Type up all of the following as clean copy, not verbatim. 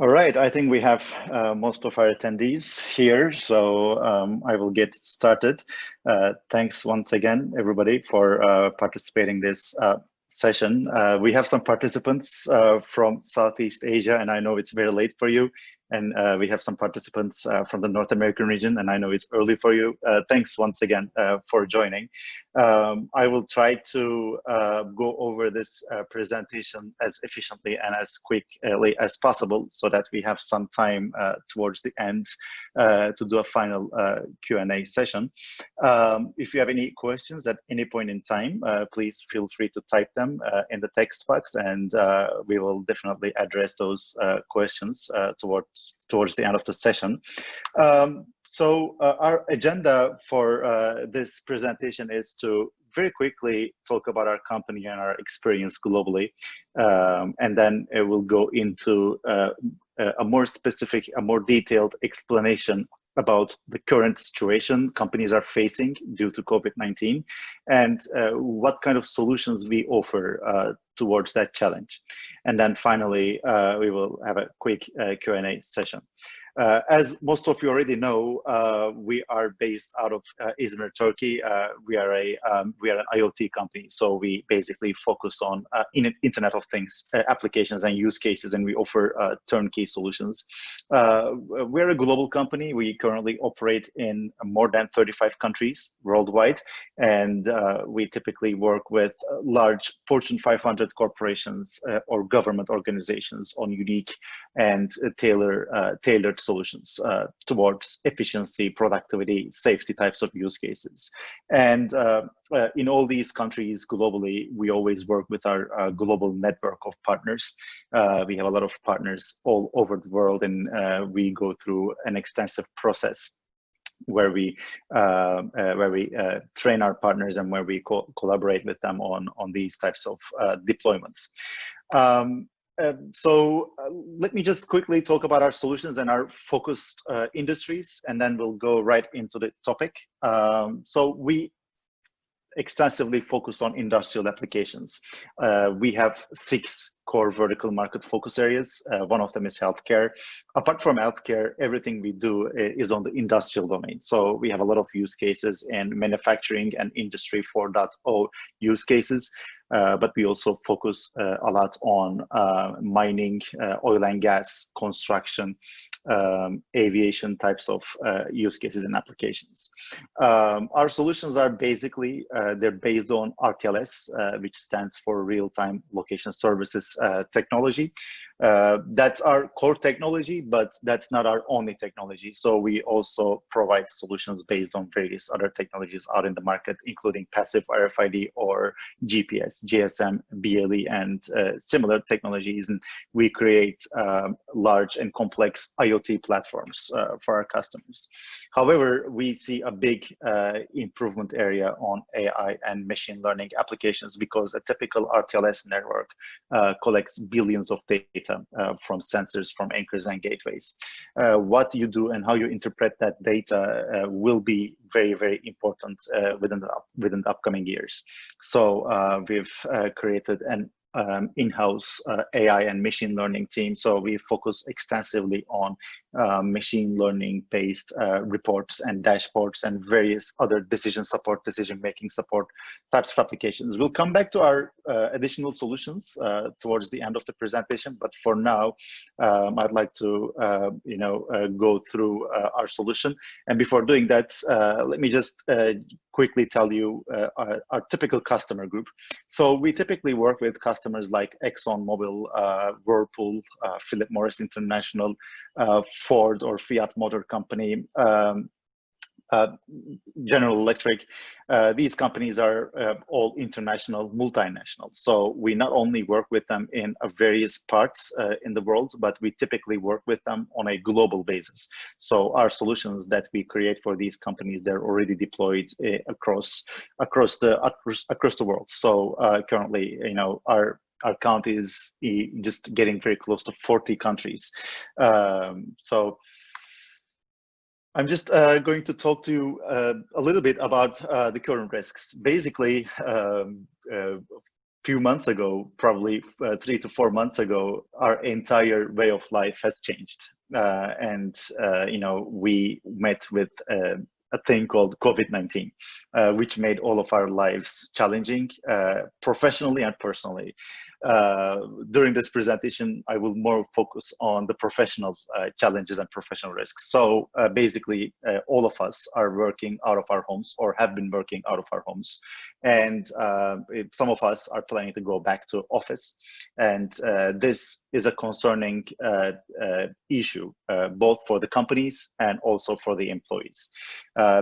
All right, I think we have most of our attendees here, so I will get started. Thanks once again, everybody, for participating this session. We have some participants from Southeast Asia, and I know it's very late for you. And we have some participants from the North American region, and I know it's early for you. Thanks once again for joining. I will try to go over this presentation as efficiently and as quickly as possible so that we have some time towards the end to do a final Q&A session. If you have any questions at any point in time, please feel free to type them in the text box, and we will definitely address those questions towards the end of the session. So our agenda for this presentation is to very quickly talk about our company and our experience globally. And then it will go into a more specific, a more detailed explanation about the current situation companies are facing due to COVID-19 and what kind of solutions we offer towards that challenge. And then finally, we will have a quick Q&A session. As most of you already know, we are based out of Izmir, Turkey. We are an IoT company, so we basically focus on Internet of Things applications and use cases, and we offer turnkey solutions. We're a global company. We currently operate in more than 35 countries worldwide, and we typically work with large Fortune 500 corporations or government organizations on unique and tailored solutions towards efficiency, productivity, safety types of use cases. And in all these countries globally, we always work with our global network of partners. We have a lot of partners all over the world, and we go through an extensive process where we train our partners and where we collaborate with them on these types of deployments. So let me just quickly talk about our solutions and our focused industries, and then we'll go right into the topic. So we extensively focus on industrial applications. We have 6 core vertical market focus areas. One of them is healthcare. Apart from healthcare, everything we do is on the industrial domain. So we have a lot of use cases in manufacturing and Industry 4.0 use cases, but we also focus a lot on mining, oil and gas, construction, aviation types of use cases and applications. Our solutions are basically, they're based on RTLS, which stands for Real-Time Location Services technology. That's our core technology, but that's not our only technology. So we also provide solutions based on various other technologies out in the market, including passive RFID or GPS, GSM, BLE, and similar technologies. And we create large and complex IoT platforms for our customers. However, we see a big improvement area on AI and machine learning applications because a typical RTLS network collects billions of data from sensors, from anchors and gateways. What you do and how you interpret that data will be very, very important within the upcoming years. So we've created an in-house AI and machine learning team. So we focus extensively on machine learning based reports and dashboards and various other decision-making support types of applications. We'll come back to our additional solutions towards the end of the presentation, but for now, I'd like to go through our solution. And before doing that, let me just quickly tell you our typical customer group. So we typically work with customers like ExxonMobil, Whirlpool, Philip Morris International, Ford or Fiat Motor Company, General Electric. These companies are all international, multinational. So we not only work with them in various parts in the world, but we typically work with them on a global basis. So our solutions that we create for these companies, they're already deployed across the world. So currently, our count is just getting very close to 40 countries. So I'm just going to talk to you a little bit about the current risks. Basically, few months ago, probably 3 to 4 months ago, our entire way of life has changed. We met with a thing called COVID-19, which made all of our lives challenging, professionally and personally. During this presentation, I will more focus on the professional challenges and professional risks. So basically, all of us are working out of our homes or have been working out of our homes. And some of us are planning to go back to office. And this is a concerning issue, both for the companies and also for the employees,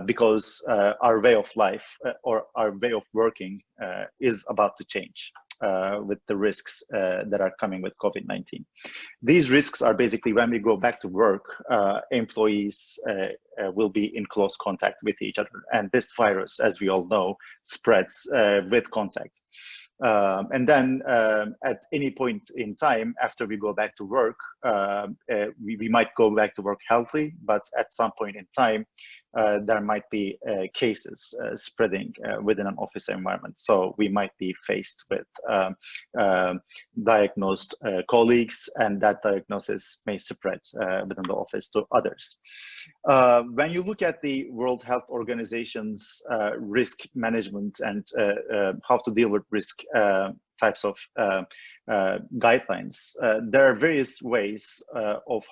because our way of life or our way of working is about to change. With the risks that are coming with COVID-19. These risks are basically when we go back to work, employees will be in close contact with each other. And this virus, as we all know, spreads with contact. And then at any point in time, after we go back to work, we might go back to work healthy, but at some point in time, there might be cases spreading within an office environment. So we might be faced with diagnosed colleagues, and that diagnosis may spread within the office to others. When you look at the World Health Organization's risk management and how to deal with risk types of guidelines, there are various ways of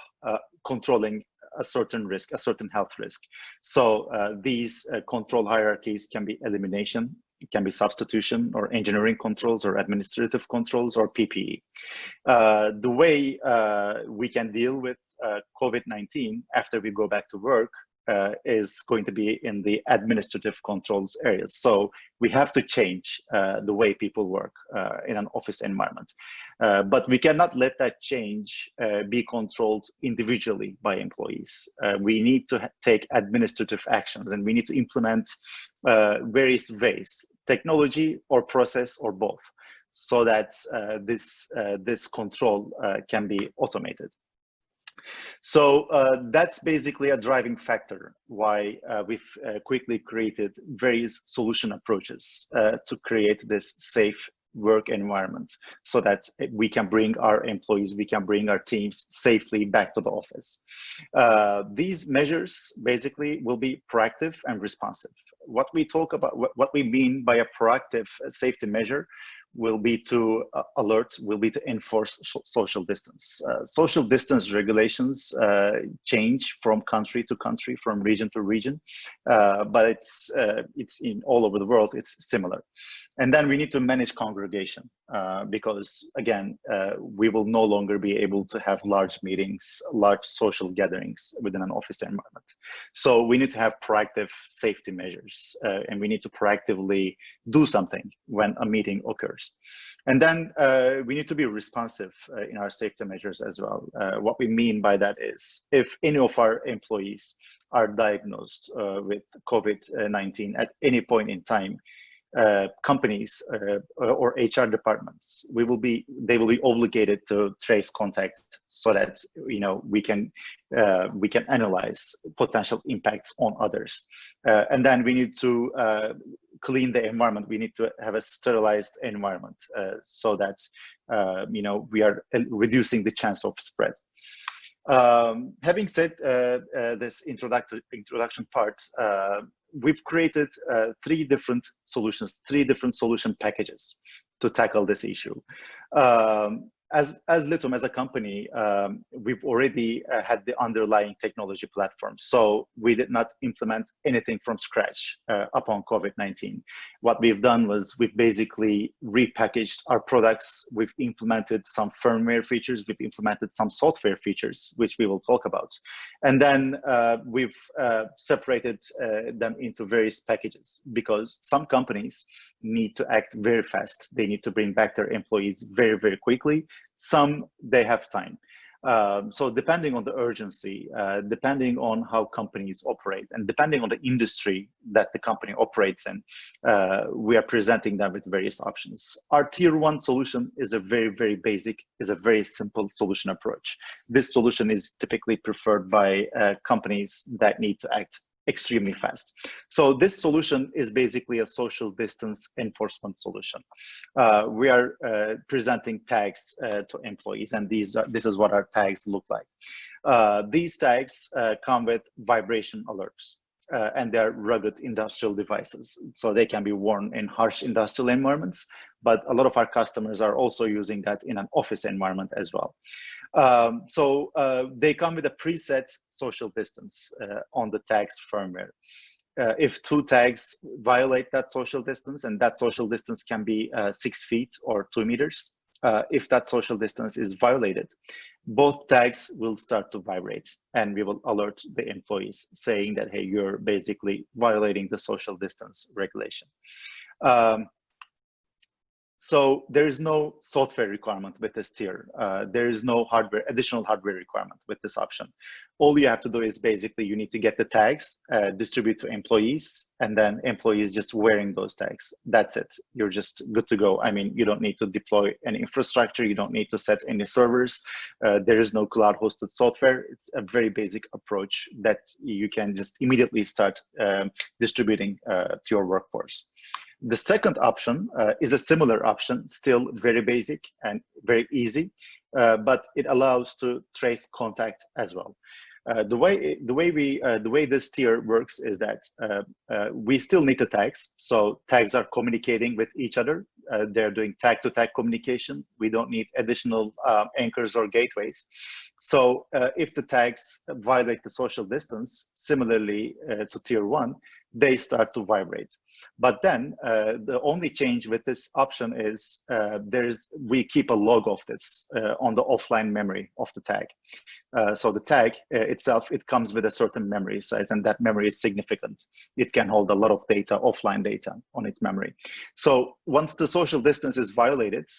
controlling a certain risk, a certain health risk. So these control hierarchies can be elimination, it can be substitution, or engineering controls, or administrative controls, or PPE. The way we can deal with COVID-19 after we go back to work is going to be in the administrative controls areas. So we have to change the way people work in an office environment. But we cannot let that change be controlled individually by employees. We need to take administrative actions, and we need to implement various ways, technology or process or both, so that this control can be automated. So that's basically a driving factor why we've quickly created various solution approaches to create this safe work environment, so that we can bring our employees, we can bring our teams safely back to the office. These measures basically will be proactive and responsive. What we talk about, what we mean by a proactive safety measure will be to alert, will be to enforce social distance. Social distance regulations change from country to country, from region to region, but it's in all over the world, it's similar. And then we need to manage congregation because, again, we will no longer be able to have large meetings, large social gatherings within an office environment. So we need to have proactive safety measures, and we need to proactively do something when a meeting occurs. And then we need to be responsive in our safety measures as well. What we mean by that is, if any of our employees are diagnosed with COVID-19 at any point in time, companies or HR departments, they will be obligated to trace contact, so that we can analyze potential impacts on others. And then we need to clean the environment. We need to have a sterilized environment so that we are reducing the chance of spread. Having said this introduction part, we've created three different solutions, three different solution packages to tackle this issue. As Litum, as a company, we've already had the underlying technology platform. So we did not implement anything from scratch upon COVID-19. What we've done was we've basically repackaged our products. We've implemented some firmware features. We've implemented some software features, which we will talk about. And then we've separated them into various packages, because some companies need to act very fast. They need to bring back their employees very, very quickly. Some, they have time. So depending on the urgency, depending on how companies operate, and depending on the industry that the company operates in, we are presenting them with various options. Our tier one solution is a very, very basic, is a very simple solution approach. This solution is typically preferred by companies that need to act extremely fast. So this solution is basically a social distance enforcement solution. We are presenting tags to employees, and this is what our tags look like. These tags come with vibration alerts. And they're rugged industrial devices. So they can be worn in harsh industrial environments, but a lot of our customers are also using that in an office environment as well. They come with a preset social distance on the tags firmware. If two tags violate that social distance, and that social distance can be 6 feet or 2 meters, if that social distance is violated, both tags will start to vibrate, and we will alert the employees saying that, hey, you're basically violating the social distance regulation. So there is no software requirement with this tier. There is no additional hardware requirement with this option. All you have to do is basically you need to get the tags, distribute to employees, and then employees just wearing those tags. That's it. You're just good to go. I mean, you don't need to deploy any infrastructure. You don't need to set any servers. There is no cloud hosted software. It's a very basic approach that you can just immediately start distributing to your workforce. The second option is a similar option, still very basic and very easy, but it allows to trace contact as well. The way this tier works is that we still need the tags. So tags are communicating with each other. They're doing tag-to-tag communication. We don't need additional anchors or gateways. So if the tags violate the social distance, similarly to tier 1, they start to vibrate. But then the only change with this option is we keep a log of this on the offline memory of the tag. So the tag itself, it comes with a certain memory size, and that memory is significant. It can hold a lot of data, offline data on its memory. So once the social distance is violated,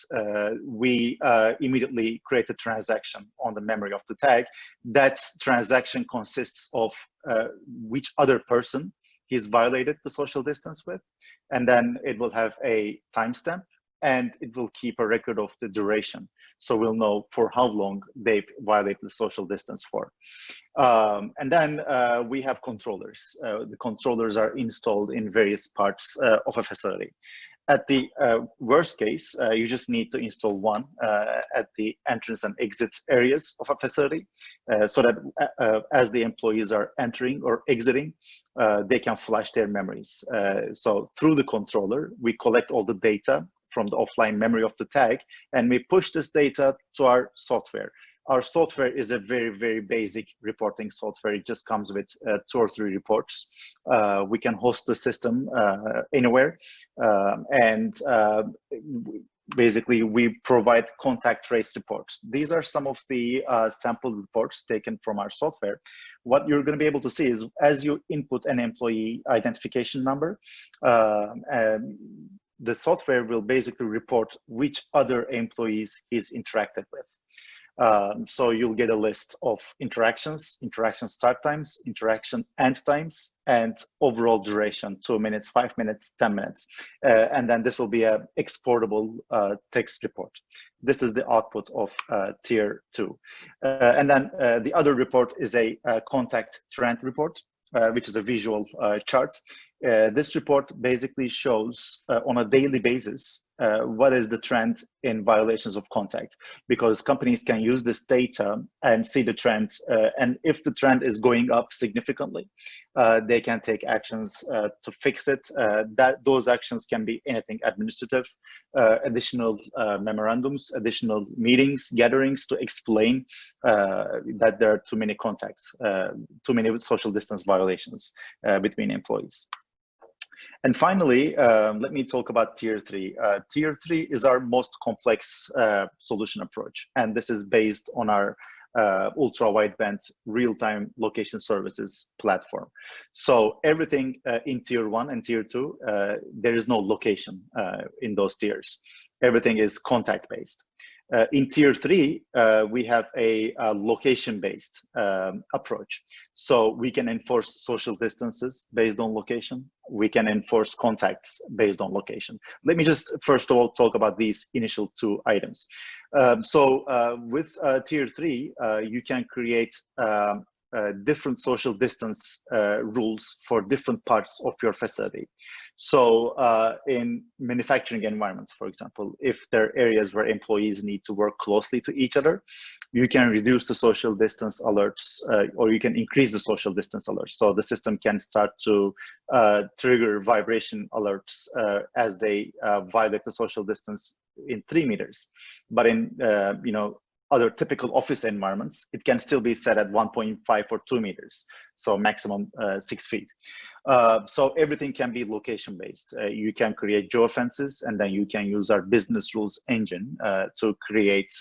we immediately create a transaction on the memory of the tag. That transaction consists of which other person he's violated the social distance with, and then it will have a timestamp, and it will keep a record of the duration. So we'll know for how long they've violated the social distance for. And then we have controllers. The controllers are installed in various parts of a facility. At the worst case, you just need to install one at the entrance and exit areas of a facility so that as the employees are entering or exiting, they can flash their memories. So through the controller, we collect all the data from the offline memory of the tag, and we push this data to our software. Our software is a very, very basic reporting software. It just comes with 2 or 3 reports. We can host the system anywhere. Basically, we provide contact trace reports. These are some of the sample reports taken from our software. What you're going to be able to see is as you input an employee identification number, the software will basically report which other employees he's interacted with. So you'll get a list of interactions, interaction start times, interaction end times, and overall duration, 2 minutes, 5 minutes, 10 minutes. And then this will be an exportable text report. This is the output of tier 2. And then the other report is a contact trend report, which is a visual chart. This report basically shows on a daily basis what is the trend in violations of contact, because companies can use this data and see the trend, and if the trend is going up significantly, they can take actions to fix it. Those actions can be anything: administrative, additional memorandums, additional meetings, gatherings to explain that there are too many contacts, too many social distance violations between employees. And finally, let me talk about tier 3. Tier 3 is our most complex solution approach, and this is based on our ultra-wideband real-time location services platform. So everything in tier 1 and tier 2, there is no location in those tiers. Everything is contact-based. In tier 3, we have a location-based approach. So we can enforce social distances based on location. We can enforce contacts based on location. Let me just first of all talk about these initial 2 items. With tier 3, you can create different social distance rules for different parts of your facility. So in manufacturing environments, for example, if there are areas where employees need to work closely to each other, you can reduce the social distance alerts, or you can increase the social distance alerts. So the system can start to trigger vibration alerts as they violate the social distance in 3 meters. But in other typical office environments, it can still be set at 1.5 or 2 meters, so maximum 6 feet. So everything can be location based. You can create geofences, and then you can use our business rules engine to create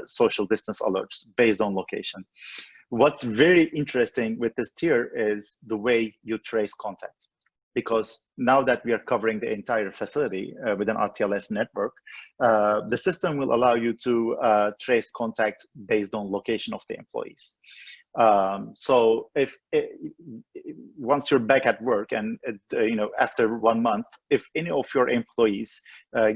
social distance alerts based on location. What's very interesting with this tier is the way you trace contact. Because now that we are covering the entire facility with an RTLS network, the system will allow you to trace contact based on location of the employees. So once you're back at work and after 1 month, if any of your employees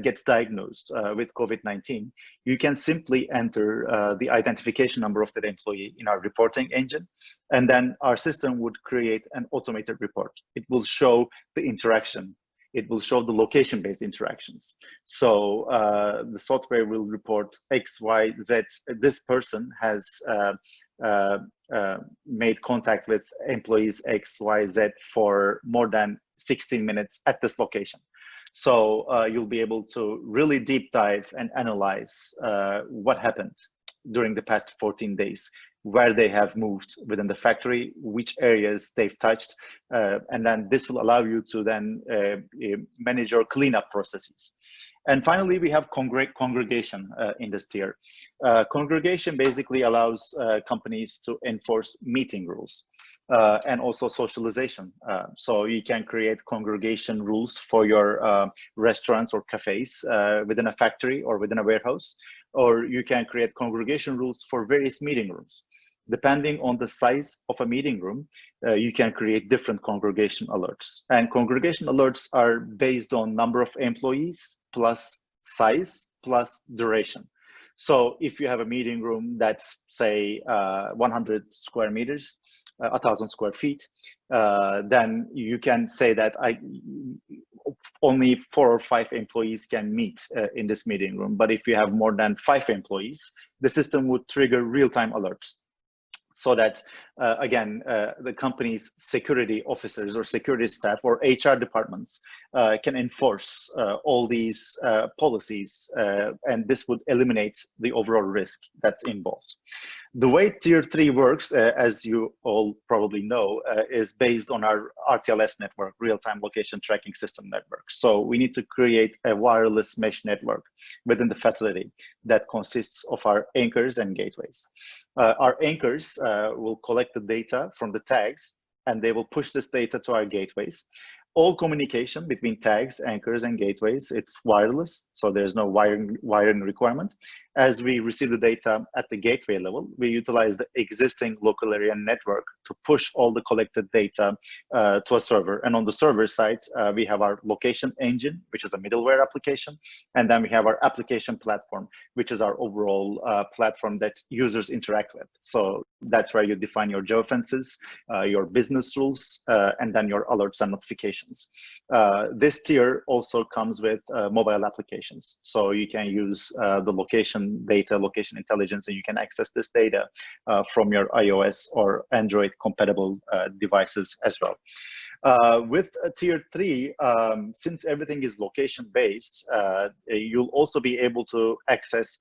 gets diagnosed with COVID-19, you can simply enter the identification number of that employee in our reporting engine, and then our system would create an automated report. It will show the interaction. It will show the location-based interactions. So the software will report X, Y, Z. This person has made contact with employees X, Y, Z for more than 16 minutes at this location. So you'll be able to really deep dive and analyze what happened during the past 14 days, where they have moved within the factory, which areas they've touched, and then this will allow you to then manage your cleanup processes. And finally, we have congregation in this tier. Congregation basically allows companies to enforce meeting rules and also socialization. So you can create congregation rules for your restaurants or cafes within a factory or within a warehouse, or you can create congregation rules for various meeting rooms. Depending on the size of a meeting room, you can create different congregation alerts. And congregation alerts are based on number of employees plus size plus duration. So if you have a meeting room that's, say, 100 square meters, 1,000 square feet, then you can say that only 4 or 5 employees can meet in this meeting room. But if you have more than 5 employees, the system would trigger real-time alerts, so that, again, the company's security officers or security staff or HR departments can enforce all these policies, and this would eliminate the overall risk that's involved. The way Tier 3 works, as you all probably know, is based on our RTLS network, real-time location tracking system network. So we need to create a wireless mesh network within the facility that consists of our anchors and gateways. Our anchors will collect the data from the tags, and they will push this data to our gateways. All communication between tags, anchors, and gateways, it's wireless, so there's no wiring requirement. As we receive the data at the gateway level, we utilize the existing local area network to push all the collected data to a server. And on the server side, we have our location engine, which is a middleware application. And then we have our application platform, which is our overall platform that users interact with. So that's where you define your geofences, your business rules, and then your alerts and notifications. This tier also comes with mobile applications. So you can use the location data, location intelligence, and you can access this data from your iOS or Android compatible devices as well. With Tier 3, since everything is location-based, you'll also be able to access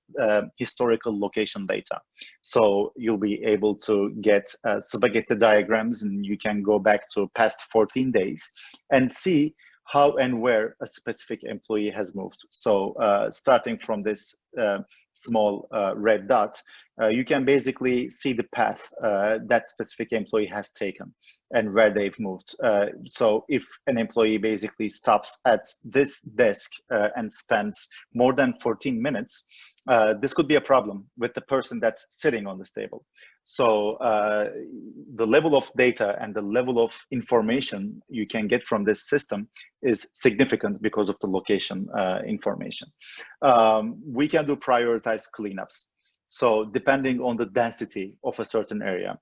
historical location data. So you'll be able to get spaghetti diagrams, and you can go back to past 14 days and see how and where a specific employee has moved. So starting from this small red dot, you can basically see the path that specific employee has taken and where they've moved. So if an employee basically stops at this desk and spends more than 14 minutes, this could be a problem with the person that's sitting on this table. So the level of data and the level of information you can get from this system is significant because of the location information. We can do prioritized cleanups. So depending on the density of a certain area,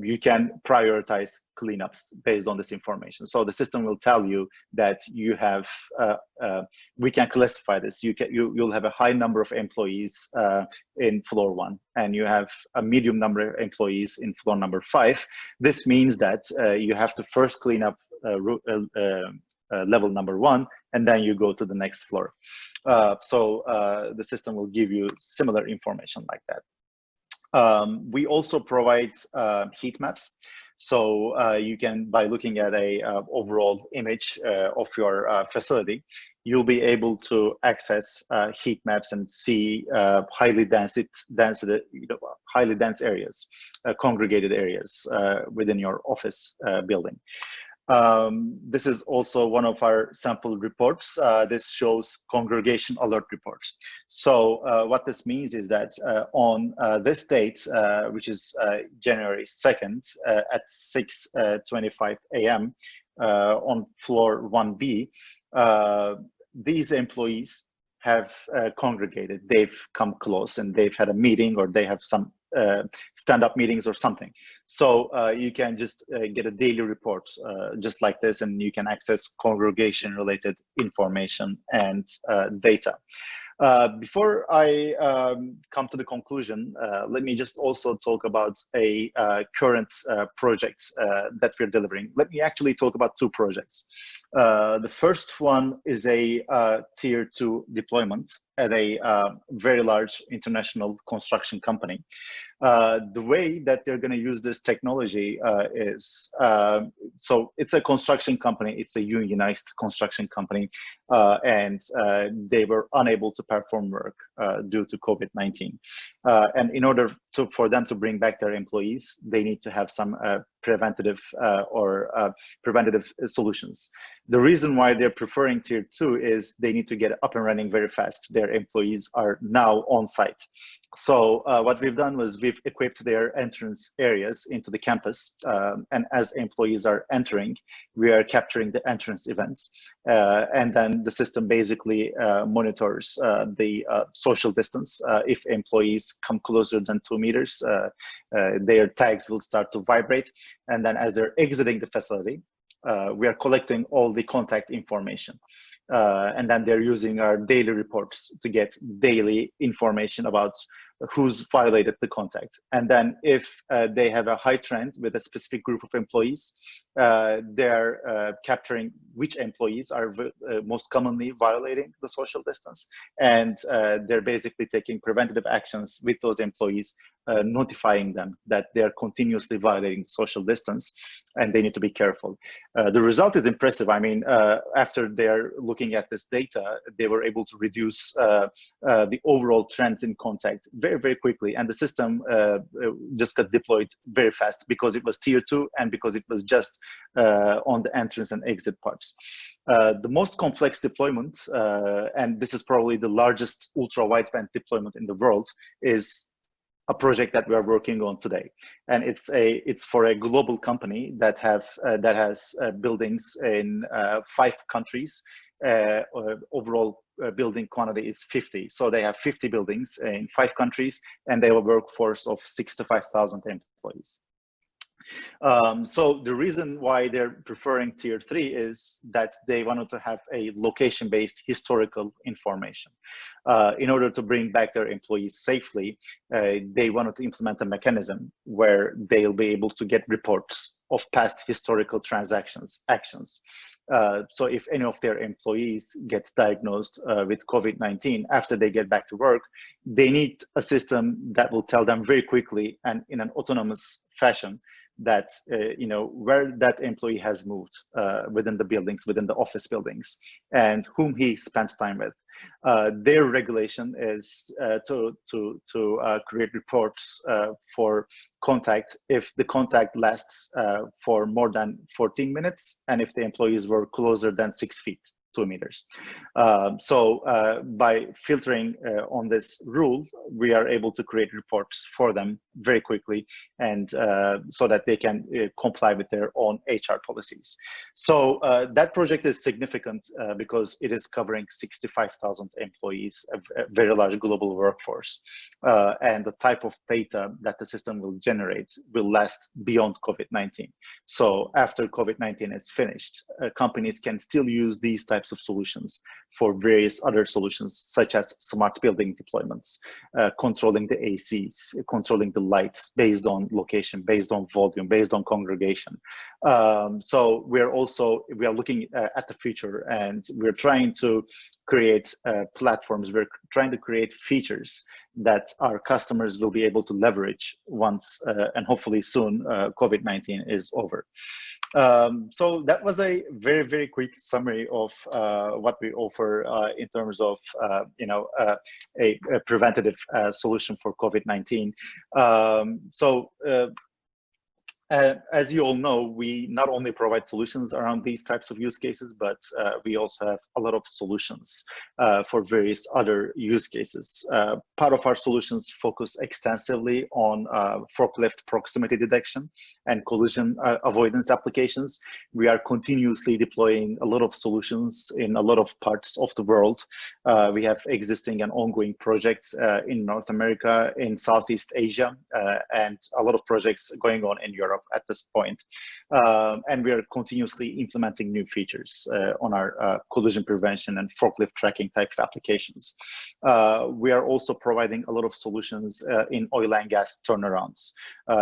you can prioritize cleanups based on this information. So the system will tell you that you have, we can classify this. You'll have a high number of employees in floor 1, and you have a medium number of employees in floor number 5. This means that you have to first clean up level number 1, and then you go to the next floor. So the system will give you similar information like that. We also provide heat maps. So you can, by looking at a overall image of your facility, you'll be able to access heat maps and see highly dense areas, congregated areas within your office building. This is also one of our sample reports. This shows congregation alert reports. So what this means is that on this date, which is January 2nd at 6:25 a.m. On floor 1B, these employees have congregated. They've come close and they've had a meeting, or they have some stand-up meetings or something. So you can just get a daily report just like this, and you can access congregation related information and data. Before I come to the conclusion, let me just also talk about a current project that we're delivering. Let me actually talk about 2 projects. The first one is a tier 2 deployment at a very large international construction company. The way that they're going to use this technology is, so it's a construction company, it's a unionized construction company, and they were unable to perform work due to COVID-19. And in order for them to bring back their employees, they need to have some preventative solutions. The reason why they're preferring tier 2 is they need to get up and running very fast. Their employees are now on site. So what we've done was we've equipped their entrance areas into the campus, and as employees are entering, we are capturing the entrance events, and then the system basically monitors the social distance. If employees come closer than 2 meters, their tags will start to vibrate, and then as they're exiting the facility, we are collecting all the contact information. And then they're using our daily reports to get daily information about who's violated the contact. And then if they have a high trend with a specific group of employees, they're capturing which employees are most commonly violating the social distance. And they're basically taking preventative actions with those employees, notifying them that they're continuously violating social distance and they need to be careful. The result is impressive. I mean, after they're looking at this data, they were able to reduce the overall trends in contact very, very quickly. And the system just got deployed very fast because it was tier 2 and because it was just on the entrance and exit parts. The most complex deployment, and this is probably the largest ultra-wideband deployment in the world, is a project that we are working on today, and it's for a global company that has buildings in 5 countries. Overall building quantity is 50, so they have 50 buildings in 5 countries, and they have a workforce of 65,000 employees. So the reason why they're preferring tier 3 is that they wanted to have a location-based historical information. In order to bring back their employees safely, they wanted to implement a mechanism where they'll be able to get reports of past historical actions. So if any of their employees gets diagnosed with COVID-19 after they get back to work, they need a system that will tell them very quickly and in an autonomous fashion that where that employee has moved within the buildings, within the office buildings, and whom he spends time with. Their regulation is to create reports for contact if the contact lasts for more than 14 minutes and if the employees were closer than 6 feet. 2 meters. By filtering on this rule, we are able to create reports for them very quickly, and so that they can comply with their own HR policies. So that project is significant because it is covering 65,000 employees, a very large global workforce. And the type of data that the system will generate will last beyond COVID-19. So after COVID-19 is finished, companies can still use these types of solutions for various other solutions, such as smart building deployments, controlling the ACs, controlling the lights based on location, based on volume, based on congregation. So we are looking at the future, and we're trying to create platforms. We're trying to create features that our customers will be able to leverage once and hopefully soon COVID-19 is over. So that was a very, very quick summary of what we offer in terms of a preventative solution for COVID-19. As you all know, we not only provide solutions around these types of use cases, but we also have a lot of solutions for various other use cases. Part of our solutions focus extensively on forklift proximity detection and collision avoidance applications. We are continuously deploying a lot of solutions in a lot of parts of the world. We have existing and ongoing projects in North America, in Southeast Asia, and a lot of projects going on in Europe at this point. And we are continuously implementing new features on our collision prevention and forklift tracking type of applications. We are also providing a lot of solutions in oil and gas turnarounds.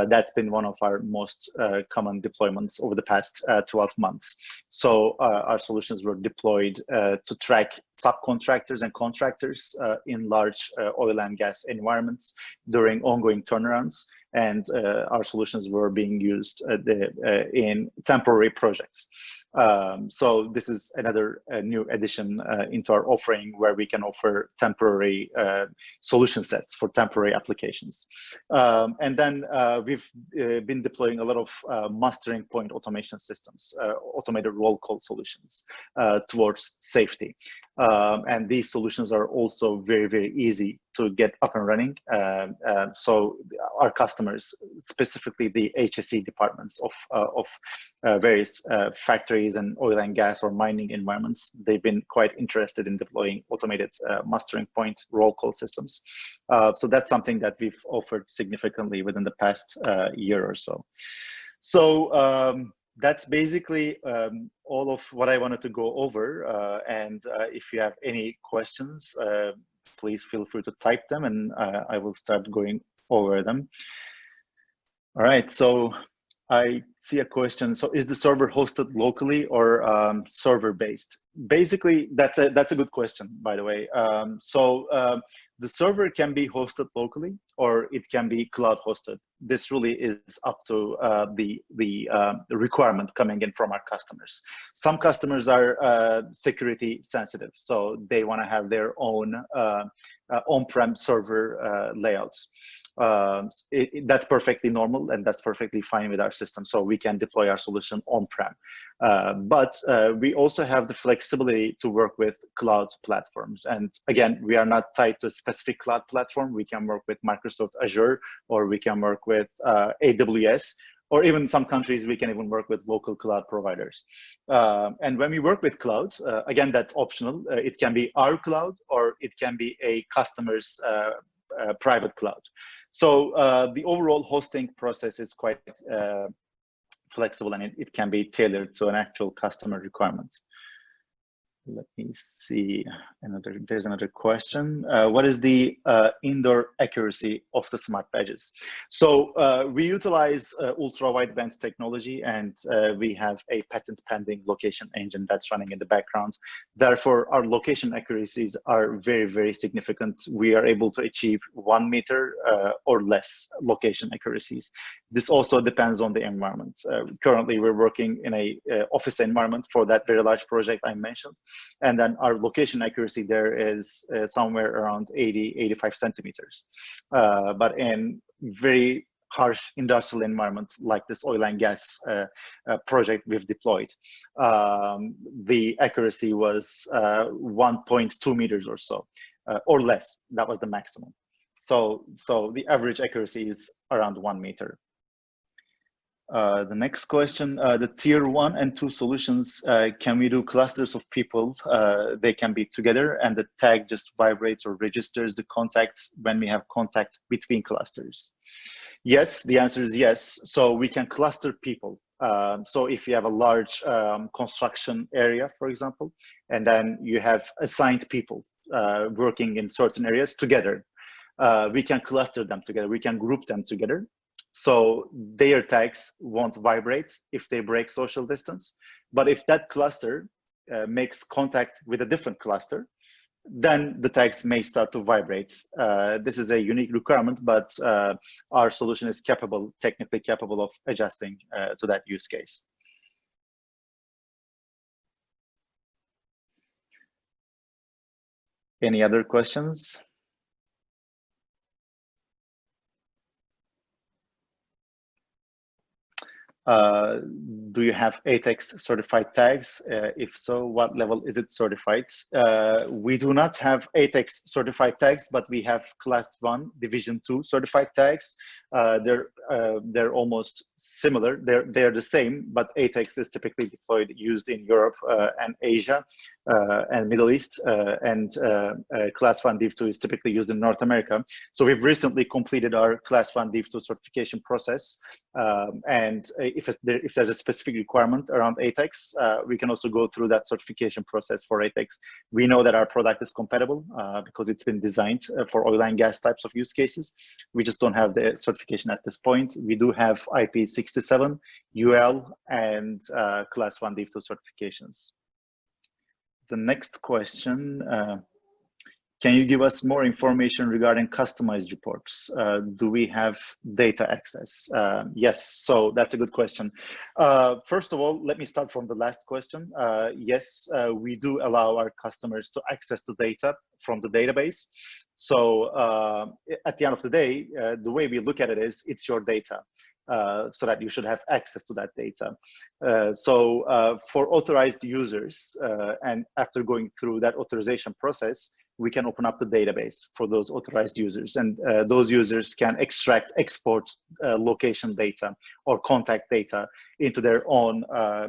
That's been one of our most common deployments over the past 12 months. So our solutions were deployed to track subcontractors and contractors in large oil and gas environments during ongoing turnarounds. And our solutions were being used in temporary projects. So this is another new addition into our offering, where we can offer temporary solution sets for temporary applications. And then we've been deploying a lot of mustering point automation systems, automated roll call solutions towards safety. And these solutions are also very, very easy to get up and running. So our customers, specifically the HSE departments of various factories and oil and gas or mining environments, they've been quite interested in deploying automated mustering point roll call systems. So that's something that we've offered significantly within the past year or so. So that's basically all of what I wanted to go over. And if you have any questions, please feel free to type them, and I will start going over them. All right, so I see a question. So is the server hosted locally or server-based? Basically, that's a good question, by the way. The server can be hosted locally, or it can be cloud hosted. This really is up to the requirement coming in from our customers. Some customers are security sensitive, so they want to have their own on-prem server layouts. That's perfectly normal, and that's perfectly fine with our system. So we can deploy our solution on-prem. But we also have the flexibility to work with cloud platforms. And again, we are not tied to a specific cloud platform. We can work with Microsoft Azure, or we can work with AWS, or even some countries, we can even work with local cloud providers. And when we work with cloud, again, that's optional. It can be our cloud, or it can be a customer's private cloud. So the overall hosting process is quite flexible, and it can be tailored to an actual customer requirement. Let me see, there's another question. What is the indoor accuracy of the smart badges? So we utilize ultra-wideband technology, and we have a patent pending location engine that's running in the background. Therefore, our location accuracies are very, very significant. We are able to achieve 1 meter or less location accuracies. This also depends on the environment. Currently, we're working in a office environment for that very large project I mentioned. And then our location accuracy there is somewhere around 80, 85 centimeters. But in very harsh industrial environment like this oil and gas project we've deployed. The accuracy was 1.2 meters or so, or less. That was the maximum. So the average accuracy is around 1 meter. The next question, the tier 1 and 2 solutions, can we do clusters of people? They can be together and the tag just vibrates or registers the contact when we have contact between clusters. Yes, the answer is yes. So we can cluster people. So if you have a large construction area, for example, and then you have assigned people working in certain areas together, we can cluster them together. We can group them together. So their tags won't vibrate if they break social distance. But if that cluster makes contact with a different cluster, then the tags may start to vibrate. This is a unique requirement, but our solution is capable, technically capable of adjusting to that use case. Any other questions? Do you have ATEX certified tags? If so, what level is it certified? We do not have ATEX certified tags, but we have Class 1 Division 2 certified tags. They're almost similar. They're the same, but ATEX is typically used in Europe and Asia and Middle East, and Class 1 Div 2 is typically used in North America. So we've recently completed our Class 1 Div 2 certification process, and if there's a specific requirement around ATEX, we can also go through that certification process for ATEX. We know that our product is compatible because it's been designed for oil and gas types of use cases. We just don't have the certification at this point. We do have IP67, UL, and Class 1 Div 2 certifications. The next question, can you give us more information regarding customized reports? Do we have data access? Yes, so that's a good question. First of all, let me start from the last question. Yes, we do allow our customers to access the data from the database. So at the end of the day, the way we look at it is it's your data. So that you should have access to that data. For authorized users, and after going through that authorization process, we can open up the database for those authorized users, and those users can export location data or contact data into their own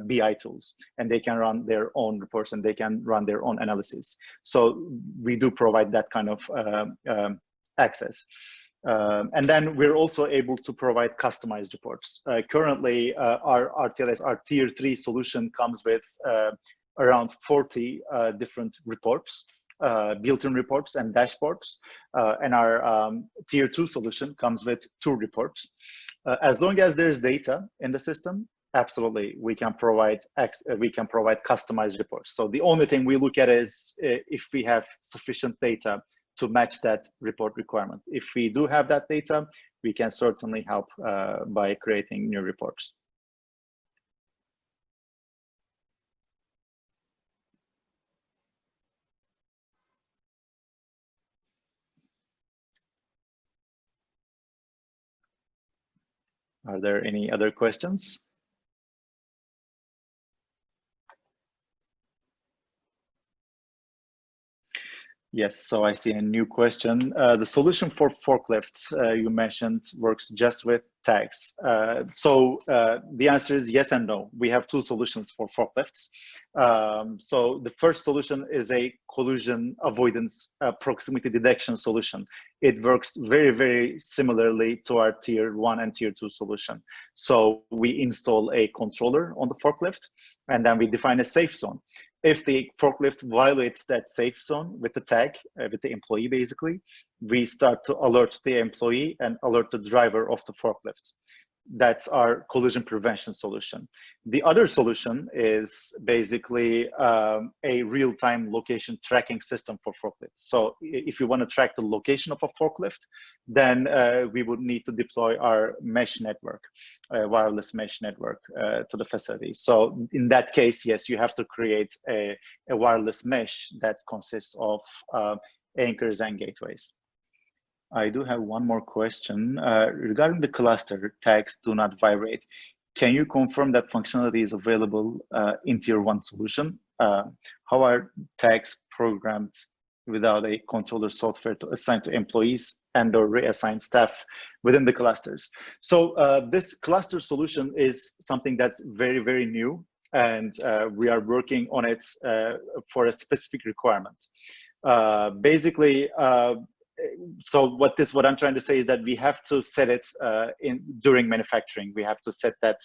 BI tools, and they can run their own reports and they can run their own analysis. So we do provide that kind of access. And then we're also able to provide customized reports. Currently, our RTLS, our tier 3 solution comes with around 40 different reports, built-in reports and dashboards. And our tier 2 solution comes with 2 reports. As long as there's data in the system, absolutely, we can provide customized reports. So the only thing we look at is if we have sufficient data to match that report requirement. If we do have that data, we can certainly help by creating new reports. Are there any other questions? Yes, so I see a new question. The solution for forklifts you mentioned works just with tags. The answer is yes and no. We have 2 solutions for forklifts. So the first solution is a collision avoidance proximity detection solution. It works very, very similarly to our tier 1 and tier 2 solution. So we install a controller on the forklift, and then we define a safe zone. If the forklift violates that safe zone with the tag, with the employee basically, we start to alert the employee and alert the driver of the forklift. That's our collision prevention solution. The other solution is basically a real-time location tracking system for forklifts. So if you want to track the location of a forklift, then we would need to deploy our mesh network, wireless mesh network to the facility. So in that case, yes, you have to create a wireless mesh that consists of anchors and gateways. I do have one more question. Regarding the cluster, tags do not vibrate. Can you confirm that functionality is available in Tier 1 solution? How are tags programmed without a controller software to assign to employees and or reassign staff within the clusters? So this cluster solution is something that's very, very new, and we are working on it for a specific requirement. Basically, so what I'm trying to say is that we have to set it during manufacturing. We have to set that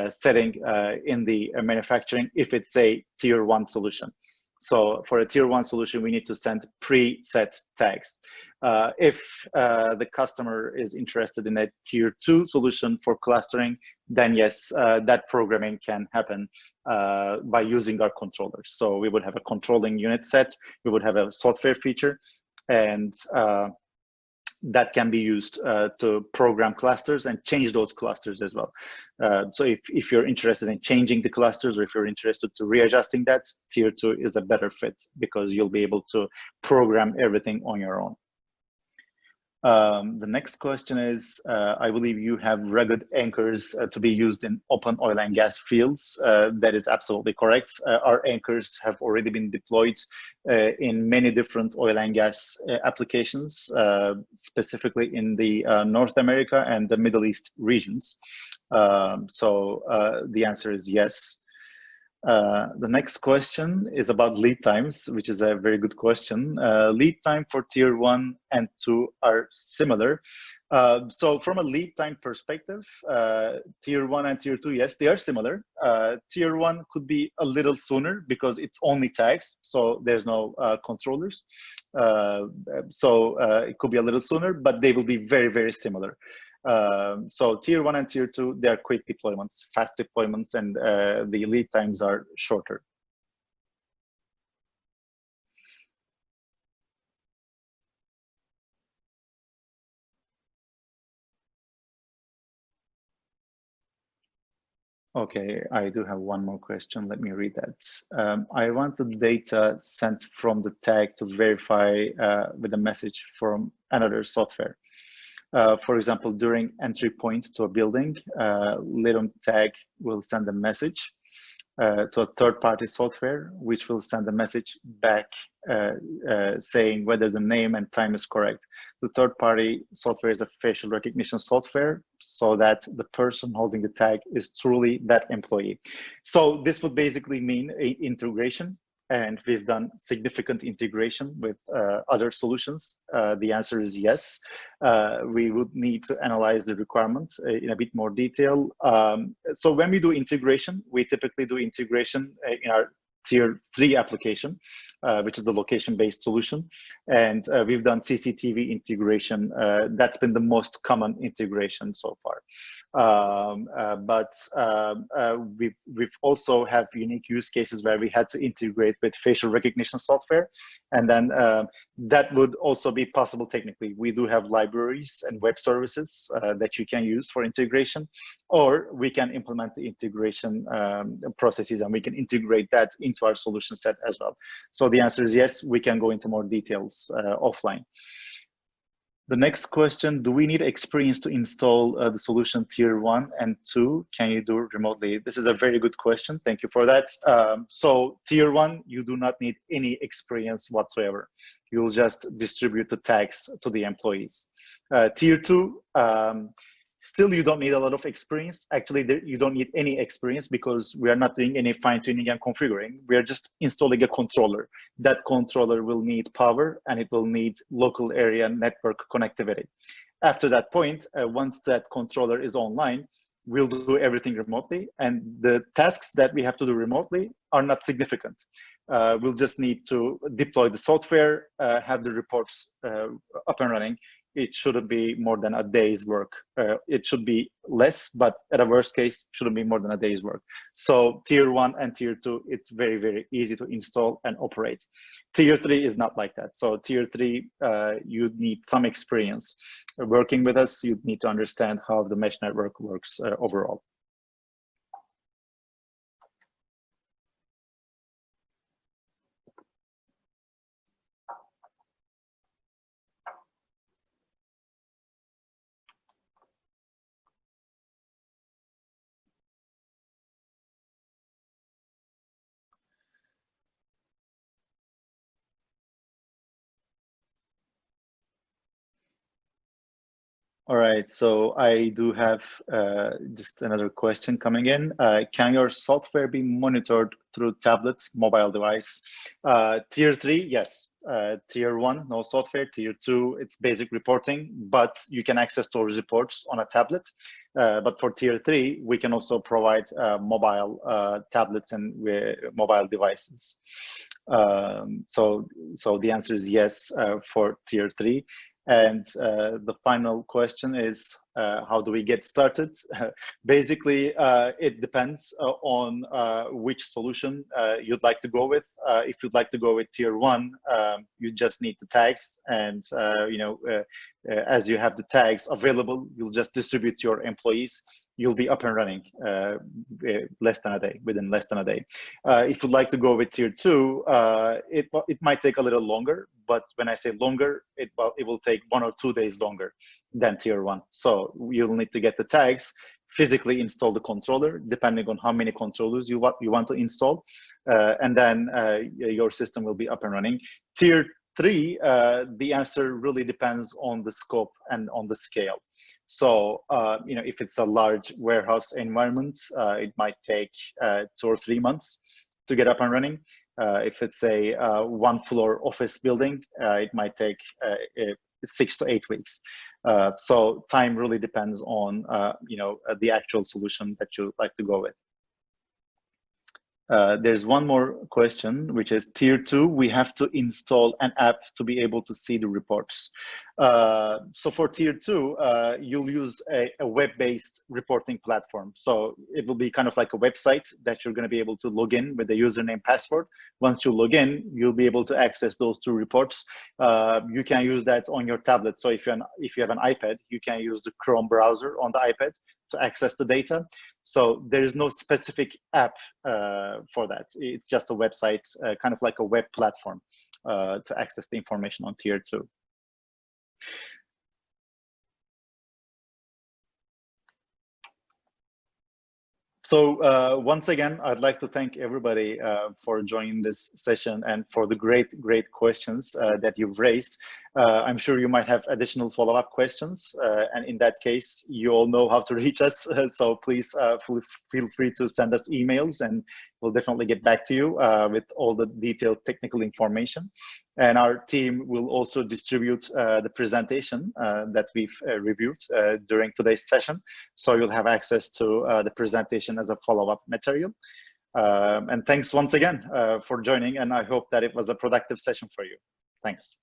setting in the manufacturing if it's a Tier 1 solution. So for a Tier 1 solution, we need to send preset tags. If the customer is interested in a Tier 2 solution for clustering, then yes, that programming can happen by using our controllers. So we would have a controlling unit set, we would have a software feature, and that can be used to program clusters and change those clusters as well. So if you're interested in changing the clusters, or if you're interested to readjusting that, Tier 2 is a better fit because you'll be able to program everything on your own. The next question is, I believe you have rugged anchors to be used in open oil and gas fields. That is absolutely correct. Our anchors have already been deployed in many different oil and gas applications, specifically in the North America and the Middle East regions. So the answer is yes. The next question is about lead times, which is a very good question. Lead time for Tier 1 and 2 are similar. So from a lead time perspective, Tier 1 and Tier 2, yes, they are similar. Tier 1 could be a little sooner because it's only tags, so there's no controllers. So it could be a little sooner, but they will be very, very similar. So Tier 1 and Tier 2, they are quick deployments, fast deployments, and the lead times are shorter. Okay, I do have one more question. Let me read that. I want the data sent from the tag to verify with a message from another software. For example, during entry point to a building, Litum tag will send a message to a third-party software, which will send a message back saying whether the name and time is correct. The third-party software is a facial recognition software, so that the person holding the tag is truly that employee. So this would basically mean an integration, and we've done significant integration with other solutions. The answer is yes. We would need to analyze the requirement in a bit more detail. So when we do integration, we typically do integration in our Tier 3 application, which is the location-based solution. And we've done CCTV integration. That's been the most common integration so far. But we've also have unique use cases where we had to integrate with facial recognition software. And then that would also be possible technically. We do have libraries and web services that you can use for integration, or we can implement the integration processes and we can integrate that into our solution set as well. So the answer is yes, we can go into more details offline. The next question, do we need experience to install the solution Tier 1 and 2? Can you do remotely? This is a very good question. Thank you for that. So Tier 1, you do not need any experience whatsoever. You'll just distribute the tags to the employees. Tier 2, still, you don't need a lot of experience. Actually, you don't need any experience because we are not doing any fine-tuning and configuring. We are just installing a controller. That controller will need power and it will need local area network connectivity. After that point, once that controller is online, we'll do everything remotely. And the tasks that we have to do remotely are not significant. We'll just need to deploy the software, have the reports up and running. It shouldn't be more than a day's work. It should be less, but at a worst case, shouldn't be more than a day's work. So Tier 1 and Tier 2, it's very, very easy to install and operate. Tier 3 is not like that. So Tier 3, you need some experience. Working with us, you need to understand how the mesh network works overall. All right, so I do have just another question coming in. Can your software be monitored through tablets, mobile device? Tier 3, yes. Tier 1, no software. Tier 2, it's basic reporting, but you can access those reports on a tablet. But for Tier 3, we can also provide mobile tablets and mobile devices. So the answer is yes for Tier 3. And the final question is, how do we get started? Basically, it depends on which solution you'd like to go with. If you'd like to go with Tier 1, you just need the tags. And, as you have the tags available, you'll just distribute to your employees. You'll be up and running within less than a day. If you'd like to go with Tier 2, it might take a little longer, but when I say longer, it will take 1 or 2 days longer than Tier 1. So you'll need to get the tags, physically install the controller, depending on how many controllers you want to install, and then your system will be up and running. Tier 3, the answer really depends on the scope and on the scale. So, if it's a large warehouse environment, it might take 2 or 3 months to get up and running. If it's a one-floor office building, it might take 6 to 8 weeks. So time really depends on the actual solution that you like to go with. There's one more question, which is Tier 2, we have to install an app to be able to see the reports. So for Tier 2, you'll use a web-based reporting platform. So it will be kind of like a website that you're going to be able to log in with the username password. Once you log in, you'll be able to access those 2 reports. You can use that on your tablet. So if you have an iPad, you can use the Chrome browser on the iPad to access the data. So there is no specific app for that. It's just a website, kind of like a web platform to access the information on Tier 2. So once again, I'd like to thank everybody for joining this session and for the great questions that you've raised. I'm sure you might have additional follow-up questions, and in that case, you all know how to reach us. So please feel free to send us emails, and we'll definitely get back to you with all the detailed technical information. And our team will also distribute the presentation that we've reviewed during today's session. So you'll have access to the presentation as a follow-up material. And thanks once again for joining, and I hope that it was a productive session for you. Thanks.